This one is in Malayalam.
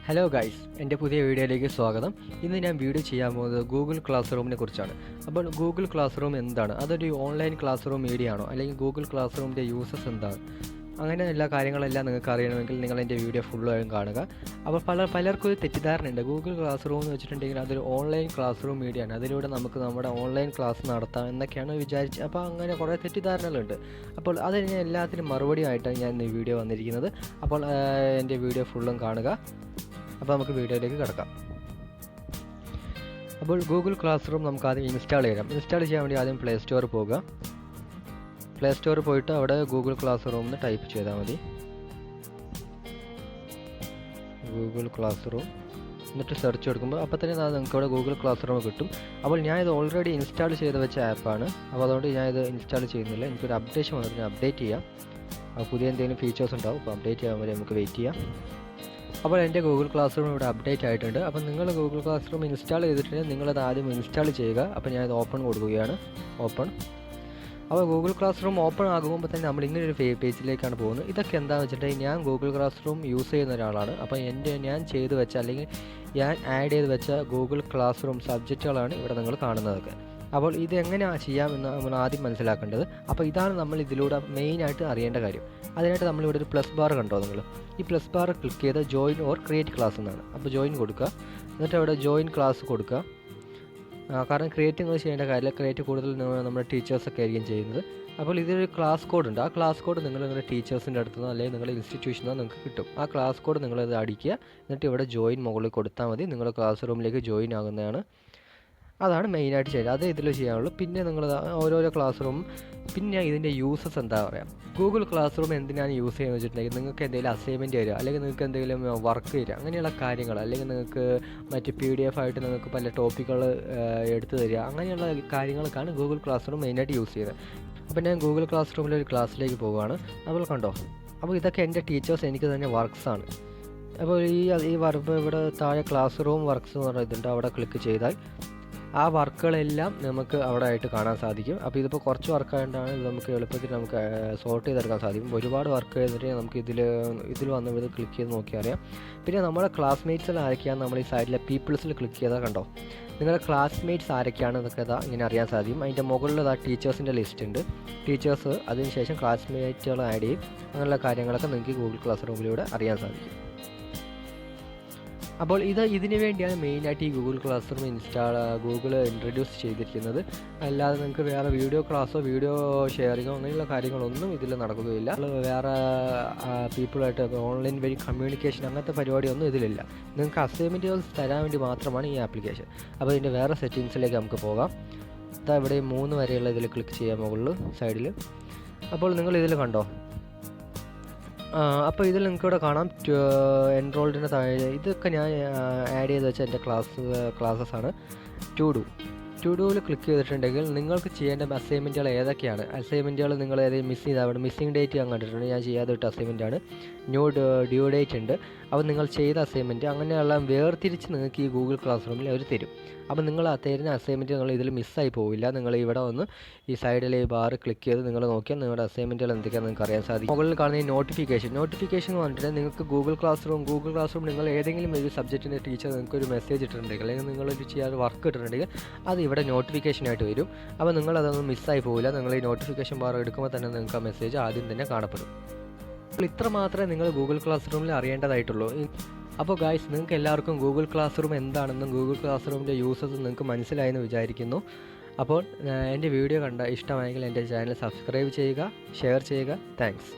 ഹലോ ഗൈസ്, എൻ്റെ പുതിയ വീഡിയോയിലേക്ക് സ്വാഗതം. ഇന്ന് ഞാൻ വീഡിയോ ചെയ്യാൻ പോകുന്നത് ഗൂഗിൾ ക്ലാസ് റൂമിനെ കുറിച്ചാണ്. അപ്പോൾ ഗൂഗിൾ ക്ലാസ് റൂം എന്താണ്? അതൊരു ഓൺലൈൻ ക്ലാസ് റൂം മീഡിയ ആണോ, അല്ലെങ്കിൽ ഗൂഗിൾ ക്ലാസ് റൂമിൻ്റെ യൂസസ് എന്താണ്, അങ്ങനെ എല്ലാ കാര്യങ്ങളെല്ലാം നിങ്ങൾക്ക് അറിയണമെങ്കിൽ നിങ്ങൾ എൻ്റെ വീഡിയോ ഫുള്ളായും കാണുക. അപ്പോൾ പലർക്കും ഒരു തെറ്റിദ്ധാരണയുണ്ട്. ഗൂഗിൾ ക്ലാസ് റൂം എന്ന് വെച്ചിട്ടുണ്ടെങ്കിൽ അതൊരു ഓൺലൈൻ ക്ലാസ് റൂം മീഡിയ ആണ്, അതിലൂടെ നമുക്ക് നമ്മുടെ ഓൺലൈൻ ക്ലാസ് നടത്താം എന്നൊക്കെയാണ് വിചാരിച്ച്. അപ്പോൾ അങ്ങനെ കുറേ തെറ്റിദ്ധാരണകളുണ്ട്. അപ്പോൾ അതിന് ഞാൻ എല്ലാത്തിനും മറുപടി ആയിട്ടാണ് ഞാൻ ഈ വീഡിയോ വന്നിരിക്കുന്നത്. അപ്പോൾ എൻ്റെ വീഡിയോ ഫുള്ളും കാണുക. അപ്പോൾ നമുക്ക് വീഡിയോയിലേക്ക് കിടക്കാം. അപ്പോൾ ഗൂഗിൾ ക്ലാസ് റൂം നമുക്ക് ആദ്യം ഇൻസ്റ്റാൾ ചെയ്യാം. ഇൻസ്റ്റാൾ ചെയ്യാൻ വേണ്ടി ആദ്യം പ്ലേ സ്റ്റോറിൽ പോകുക. പ്ലേ സ്റ്റോറിൽ പോയിട്ട് അവിടെ ഗൂഗിൾ ക്ലാസ് റൂം എന്ന് ടൈപ്പ് ചെയ്താൽ മതി. ഗൂഗിൾ ക്ലാസ് റൂം എന്നിട്ട് സെർച്ച് കൊടുക്കുമ്പോൾ അപ്പോൾ തന്നെ നിങ്ങൾക്ക് ഇവിടെ ഗൂഗിൾ ക്ലാസ് റൂം കിട്ടും. അപ്പോൾ ഞാനിത് ഓൾറെഡി ഇൻസ്റ്റാൾ ചെയ്ത് വെച്ച ആപ്പാണ്. അപ്പോൾ അതുകൊണ്ട് ഞാനിത് ഇൻസ്റ്റാൾ ചെയ്യുന്നില്ല. എനിക്കൊരു അപ്ഡേഷൻ വന്നിട്ട് അപ്ഡേറ്റ് ചെയ്യാം. പുതിയ എന്തെങ്കിലും ഫീച്ചേഴ്സ് ഉണ്ടാവും. അപ്പോൾ അപ്ഡേറ്റ് ചെയ്യാൻ വരെ നമുക്ക് വെയിറ്റ് ചെയ്യാം. അപ്പോൾ എൻ്റെ ഗൂഗിൾ ക്ലാസ് റൂം ഇവിടെ അപ്ഡേറ്റ് ആയിട്ടുണ്ട്. അപ്പോൾ നിങ്ങൾ ഗൂഗിൾ ക്ലാസ് റൂം ഇൻസ്റ്റാൾ ചെയ്തിട്ടുണ്ടെങ്കിൽ നിങ്ങളത് ആദ്യം ഇൻസ്റ്റാൾ ചെയ്യുക. അപ്പോൾ ഞാനത് ഓപ്പൺ കൊടുക്കുകയാണ്. ഓപ്പൺ. അപ്പോൾ ഗൂഗിൾ ക്ലാസ് റൂം ഓപ്പൺ ആകുമ്പോൾ തന്നെ നമ്മൾ ഇങ്ങനെ ഒരു പേജിലേക്കാണ് പോകുന്നത്. ഇതൊക്കെ എന്താണെന്ന് വെച്ചിട്ടുണ്ടെങ്കിൽ ഞാൻ ഗൂഗിൾ ക്ലാസ് റൂം യൂസ് ചെയ്യുന്ന ഒരാളാണ്. അപ്പോൾ ഞാൻ ചെയ്ത് വെച്ച അല്ലെങ്കിൽ ഞാൻ ആഡ് ചെയ്ത് വെച്ച ഗൂഗിൾ ക്ലാസ് റൂം സബ്ജക്റ്റുകളാണ് ഇവിടെ നിങ്ങൾ കാണുന്നതൊക്കെ. അപ്പോൾ ഇത് എങ്ങനെയാണ് ചെയ്യാമെന്ന് നമ്മൾ ആദ്യം മനസ്സിലാക്കേണ്ടത്. അപ്പോൾ ഇതാണ് നമ്മൾ ഇതിലൂടെ മെയിനായിട്ട് അറിയേണ്ട കാര്യം. അതിനായിട്ട് നമ്മളിവിടെ ഒരു പ്ലസ് ബാർ കണ്ടോ നിങ്ങൾ? ഈ പ്ലസ് ബാർ ക്ലിക്ക് ചെയ്ത് ജോയിൻ ഓർ ക്രിയേറ്റ് ക്ലാസ് എന്നാണ്. അപ്പോൾ ജോയിൻ കൊടുക്കുക. എന്നിട്ട് അവിടെ ജോയിൻ ക്ലാസ് കൊടുക്കുക. കാരണം ക്രിയേറ്റ് നിങ്ങൾ ചെയ്യേണ്ട കാര്യമില്ല. ക്രിയേറ്റ് കൂടുതൽ നമ്മുടെ ടീച്ചേഴ്സൊക്കെ ആയിരിക്കും ചെയ്യുന്നത്. അപ്പോൾ ഇതൊരു ക്ലാസ് കോഡ് ഉണ്ട്. ആ ക്ലാസ് കോഡ് നിങ്ങളുടെ ടീച്ചേഴ്സിൻ്റെ അടുത്തുനിന്നോ അല്ലെങ്കിൽ നിങ്ങളുടെ ഇൻസ്റ്റിറ്റ്യൂഷനിൽ നിന്ന് നിങ്ങൾക്ക് കിട്ടും. ആ ക്ലാസ് കോഡ് നിങ്ങളത് അടിക്കുക. എന്നിട്ട് ഇവിടെ ജോയിൻ മുകളിൽ കൊടുത്താൽ മതി. നിങ്ങളുടെ ക്ലാസ് റൂമിലേക്ക് ജോയിൻ ആകുന്നതാണ്. അതാണ് മെയിനായിട്ട് ചെയ്യുന്നത്. അത് ഇതിൽ ചെയ്യാനുള്ളൂ. പിന്നെ നിങ്ങൾ ഓരോരോ ക്ലാസ് റൂം, പിന്നെ ഇതിൻ്റെ യൂസസ് എന്താ പറയുക. ഗൂഗിൾ ക്ലാസ് റൂം എന്തിനാണ് യൂസ് ചെയ്യുന്നത് വെച്ചിട്ടുണ്ടെങ്കിൽ നിങ്ങൾക്ക് എന്തെങ്കിലും അസൈൻമെൻറ്റ് തരിക, അല്ലെങ്കിൽ നിങ്ങൾക്ക് എന്തെങ്കിലും വർക്ക് തരിക, അങ്ങനെയുള്ള കാര്യങ്ങൾ, അല്ലെങ്കിൽ നിങ്ങൾക്ക് മറ്റ് PDF ആയിട്ട് നിങ്ങൾക്ക് പല ടോപ്പിക്കുകൾ എടുത്തു തരിക, അങ്ങനെയുള്ള കാര്യങ്ങൾക്കാണ് ഗൂഗിൾ ക്ലാസ് റൂം മെയിനായിട്ട് യൂസ് ചെയ്യുന്നത്. അപ്പോൾ ഞാൻ ഗൂഗിൾ ക്ലാസ് റൂമിലെ ഒരു ക്ലാസ്സിലേക്ക് പോവുകയാണ്. അപ്പോൾ കണ്ടോ, അപ്പോൾ ഇതൊക്കെ എൻ്റെ ടീച്ചേഴ്സ് എനിക്ക് തന്നെ വർക്ക്സാണ്. അപ്പോൾ ഈ വർക്ക് ഇവിടെ താഴെ ക്ലാസ് റൂം വർക്ക്സ് എന്ന് പറയുന്നുണ്ട്. അവിടെ ക്ലിക്ക് ചെയ്താൽ ആ വർക്കുകളെല്ലാം നമുക്ക് അവിടെ ആയിട്ട് കാണാൻ സാധിക്കും. അപ്പോൾ ഇതിപ്പോൾ കുറച്ച് വർക്കായതുകൊണ്ടാണ് ഇത് നമുക്ക് എളുപ്പത്തിൽ നമുക്ക് സോർട്ട് ചെയ്തെടുക്കാൻ സാധിക്കും. ഒരുപാട് വർക്ക് ചെയ്തിട്ട് നമുക്ക് ഇതിൽ വന്ന് ഇത് ക്ലിക്ക് ചെയ്ത് നോക്കിയാൽ അറിയാം. പിന്നെ നമ്മുടെ ക്ലാസ്മേറ്റ്സിൽ ആരൊക്കെയാണ് നമ്മൾ ഈ സൈഡിലെ പീപ്പിൾസിൽ ക്ലിക്ക് ചെയ്താൽ കണ്ടോ, നിങ്ങളുടെ ക്ലാസ്മേറ്റ്സ് ആരൊക്കെയാണ് എന്നൊക്കെ ഇങ്ങനെ അറിയാൻ സാധിക്കും. അതിൻ്റെ മുകളിൽ ടീച്ചേഴ്സിൻ്റെ ലിസ്റ്റ് ഉണ്ട്. ടീച്ചേഴ്സ്, അതിനുശേഷം ക്ലാസ്മേറ്റുകൾ ആഡ് ചെയ്യും. അങ്ങനെയുള്ള കാര്യങ്ങളൊക്കെ നിങ്ങൾക്ക് ഗൂഗിൾ ക്ലാസ് റൂമിലൂടെ അറിയാൻ സാധിക്കും. അപ്പോൾ ഇതിന് വേണ്ടിയാണ് മെയിനായിട്ട് ഈ Google class room Google introduce ചെയ്തിരിക്കുന്നത്. അല്ലാതെ നിങ്ങൾക്ക് വേറെ വീഡിയോ ക്ലാസ്സോ വീഡിയോ ഷെയറിങ്ങോ അങ്ങനെയുള്ള കാര്യങ്ങളൊന്നും ഇതിൽ നടക്കുകയില്ല. വേറെ പീപ്പിളായിട്ട് ഓൺലൈൻ വഴി കമ്മ്യൂണിക്കേഷൻ അങ്ങനത്തെ പരിപാടിയൊന്നും ഇതിലില്ല. നിങ്ങൾക്ക് അസൈൻമെൻറ്റുകൾ തരാൻ വേണ്ടി മാത്രമാണ് ഈ ആപ്ലിക്കേഷൻ. അപ്പോൾ ഇതിൻ്റെ വേറെ സെറ്റിങ്സിലേക്ക് നമുക്ക് പോകാം. ഇവിടെ 3 വരെയുള്ള ഇതിൽ ക്ലിക്ക് ചെയ്യാം മുകളിൽ സൈഡിൽ. അപ്പോൾ നിങ്ങൾ ഇതിൽ കണ്ടോ, അപ്പോൾ ഇതിൽ നിങ്ങൾക്കിവിടെ കാണാം എൻറോൾഡിൻ്റെ താഴെ ഇതൊക്കെ ഞാൻ ആഡ് ചെയ്ത് വെച്ച എൻ്റെ ക്ലാസ്സസാണ്. ടു ഡൂവിൽ ക്ലിക്ക് ചെയ്തിട്ടുണ്ടെങ്കിൽ നിങ്ങൾക്ക് ചെയ്യേണ്ട അസൈൻമെൻറ്റുകൾ ഏതൊക്കെയാണ്. അസൈൻമെൻറ്റുകൾ നിങ്ങൾ ഏതെങ്കിലും മിസ് ചെയ്താൽ അവിടെ മിസ്സിംഗ് ഡേറ്റ് ഞാൻ കണ്ടിട്ടുണ്ട്. ഞാൻ ചെയ്യാതെ വിട്ട അസൈൻമെൻറ്റാണ്. ഡ്യൂ ഡേറ്റ് ഉണ്ട്. അപ്പോൾ നിങ്ങൾ ചെയ്ത അസൈൻമെൻറ്റ് അങ്ങനെയുള്ള വേർതിരിച്ച് നിങ്ങൾക്ക് ഈ ഗൂഗിൾ ക്ലാസ് റൂമിൽ അവർ തരും. അപ്പോൾ നിങ്ങൾ ആ തരുന്ന അസൈൻമെൻറ്റ് നിങ്ങൾ ഇതിൽ മിസ്സായി പോവില്ല. നിങ്ങൾ ഇവിടെ വന്ന് ഈ സൈഡിലെ ഈ ബാർ ക്ലിക്ക് ചെയ്ത് നിങ്ങൾ നോക്കിയാൽ നിങ്ങളുടെ അസൈൻമെൻറ്റുകൾ എന്തൊക്കെയാണെന്ന് നിങ്ങൾക്ക് അറിയാൻ സാധിക്കും. മുകളിൽ കാണുന്ന ഈ നോട്ടിഫിക്കേഷൻ എന്ന് പറഞ്ഞിട്ടുണ്ടെങ്കിൽ നിങ്ങൾക്ക് ഗൂഗിൾ ക്ലാസ് റൂം നിങ്ങൾ ഏതെങ്കിലും ഒരു സബ്ജക്റ്റിൻ്റെ ടീച്ചർ നിങ്ങൾക്ക് ഒരു മെസ്സേജ് ഇട്ടിട്ടുണ്ടെങ്കിൽ, അല്ലെങ്കിൽ നിങ്ങളൊരു ചെയ്യാൻ വർക്ക് ഇട്ടിട്ടുണ്ടെങ്കിൽ അത് ഇവിടെ നോട്ടിഫിക്കേഷനായിട്ട് വരും. അപ്പോൾ നിങ്ങളതൊന്നും മിസ്സായി പോവില്ല. നിങ്ങൾ ഈ നോട്ടിഫിക്കേഷൻ ബാർ എടുക്കുമ്പോൾ തന്നെ നിങ്ങൾക്ക് ആ മെസ്സേജ് ആദ്യം തന്നെ കാണപ്പെടും. ഇത്ര മാത്രമേ നിങ്ങൾ ഗൂഗിൾ ക്ലാസ് റൂമിൽ അറിയേണ്ടതായിട്ടുള്ളൂ. അപ്പോൾ ഗായ്സ്, നിങ്ങൾക്ക് എല്ലാവർക്കും ഗൂഗിൾ ക്ലാസ് റൂം എന്താണെന്നും ഗൂഗിൾ ക്ലാസ് റൂമിൻ്റെ യൂസസ് നിങ്ങൾക്ക് മനസ്സിലായെന്ന് വിചാരിക്കുന്നു. അപ്പോൾ എൻ്റെ വീഡിയോ ഇഷ്ടമായെങ്കിൽ എൻ്റെ ചാനൽ സബ്സ്ക്രൈബ് ചെയ്യുക, ഷെയർ ചെയ്യുക. താങ്ക്സ്.